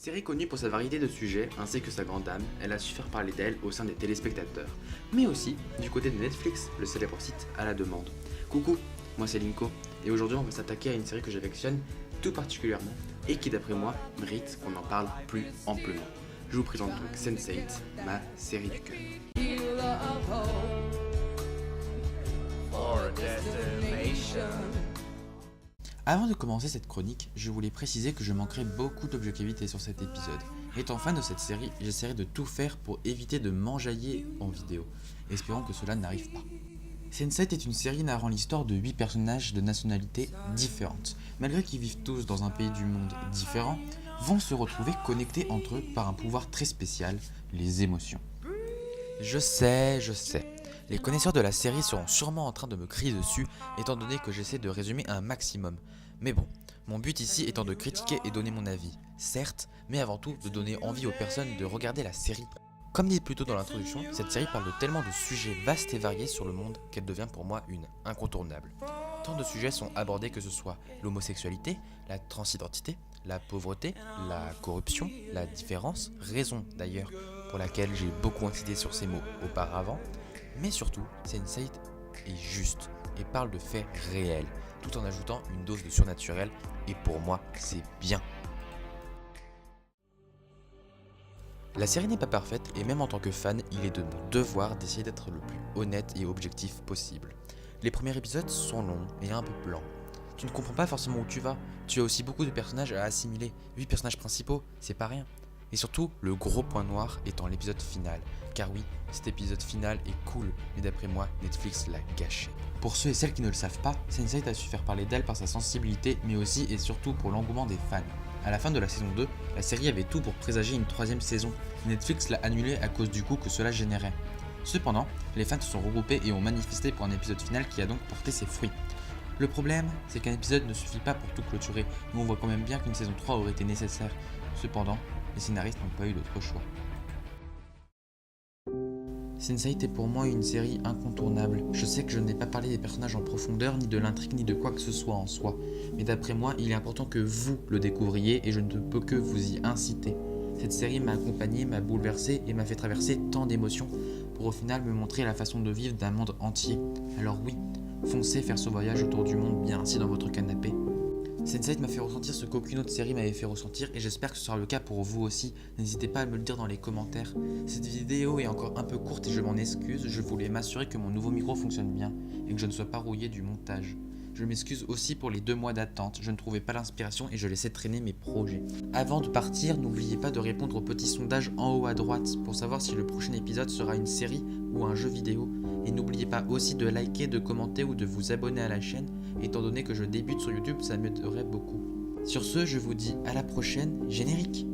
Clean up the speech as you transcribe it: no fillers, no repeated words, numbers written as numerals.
Série connue pour sa variété de sujets ainsi que sa grande âme, elle a su faire parler d'elle au sein des téléspectateurs, mais aussi du côté de Netflix, le célèbre site à la demande. Coucou, moi c'est Linko, et aujourd'hui on va s'attaquer à une série que j'affectionne tout particulièrement et qui d'après moi mérite qu'on en parle plus amplement. Je vous présente donc Sense8, ma série du cœur. Avant de commencer cette chronique, je voulais préciser que je manquerai beaucoup d'objectivité sur cet épisode. Étant fan de cette série, j'essaierai de tout faire pour éviter de m'enjailler en vidéo, espérant que cela n'arrive pas. Sense8 est une série narrant l'histoire de 8 personnages de nationalités différentes. Malgré qu'ils vivent tous dans un pays du monde différent, vont se retrouver connectés entre eux par un pouvoir très spécial, les émotions. Je sais. Les connaisseurs de la série seront sûrement en train de me crier dessus, étant donné que j'essaie de résumer un maximum. Mais bon, mon but ici étant de critiquer et donner mon avis, certes, mais avant tout de donner envie aux personnes de regarder la série. Comme dit plus tôt dans l'introduction, cette série parle de tellement de sujets vastes et variés sur le monde qu'elle devient pour moi une incontournable. Tant de sujets sont abordés que ce soit l'homosexualité, la transidentité, la pauvreté, la corruption, la différence, raison d'ailleurs pour laquelle j'ai beaucoup insisté sur ces mots auparavant, mais surtout, Sense8 est juste et parle de faits réels, tout en ajoutant une dose de surnaturel, et pour moi, c'est bien. La série n'est pas parfaite, et même en tant que fan, il est de mon devoir d'essayer d'être le plus honnête et objectif possible. Les premiers épisodes sont longs et un peu blancs. Tu ne comprends pas forcément où tu vas, tu as aussi beaucoup de personnages à assimiler, 8 personnages principaux, c'est pas rien. Et surtout, le gros point noir étant l'épisode final. Car oui, cet épisode final est cool, mais d'après moi, Netflix l'a gâché. Pour ceux et celles qui ne le savent pas, Sense8 a su faire parler d'elle par sa sensibilité, mais aussi et surtout pour l'engouement des fans. À la fin de la saison 2, la série avait tout pour présager une 3ème saison. Netflix l'a annulée à cause du coût que cela générait. Cependant, les fans se sont regroupés et ont manifesté pour un épisode final qui a donc porté ses fruits. Le problème, c'est qu'un épisode ne suffit pas pour tout clôturer, mais on voit quand même bien qu'une saison 3 aurait été nécessaire. Cependant, les scénaristes n'ont pas eu d'autre choix. Sense8 est pour moi une série incontournable. Je sais que je n'ai pas parlé des personnages en profondeur, ni de l'intrigue, ni de quoi que ce soit en soi. Mais d'après moi, il est important que vous le découvriez et je ne peux que vous y inciter. Cette série m'a accompagné, m'a bouleversé et m'a fait traverser tant d'émotions pour au final me montrer la façon de vivre d'un monde entier. Alors oui, foncez faire ce voyage autour du monde bien assis dans votre canapé. Sense8 m'a fait ressentir ce qu'aucune autre série m'avait fait ressentir et j'espère que ce sera le cas pour vous aussi. N'hésitez pas à me le dire dans les commentaires. Cette vidéo est encore un peu courte et je m'en excuse, je voulais m'assurer que mon nouveau micro fonctionne bien et que je ne sois pas rouillé du montage. Je m'excuse aussi pour les 2 mois d'attente, je ne trouvais pas l'inspiration et je laissais traîner mes projets. Avant de partir, n'oubliez pas de répondre au petit sondage en haut à droite pour savoir si le prochain épisode sera une série ou un jeu vidéo. Et n'oubliez pas aussi de liker, de commenter ou de vous abonner à la chaîne, étant donné que je débute sur YouTube, ça m'aiderait beaucoup. Sur ce, je vous dis à la prochaine, générique!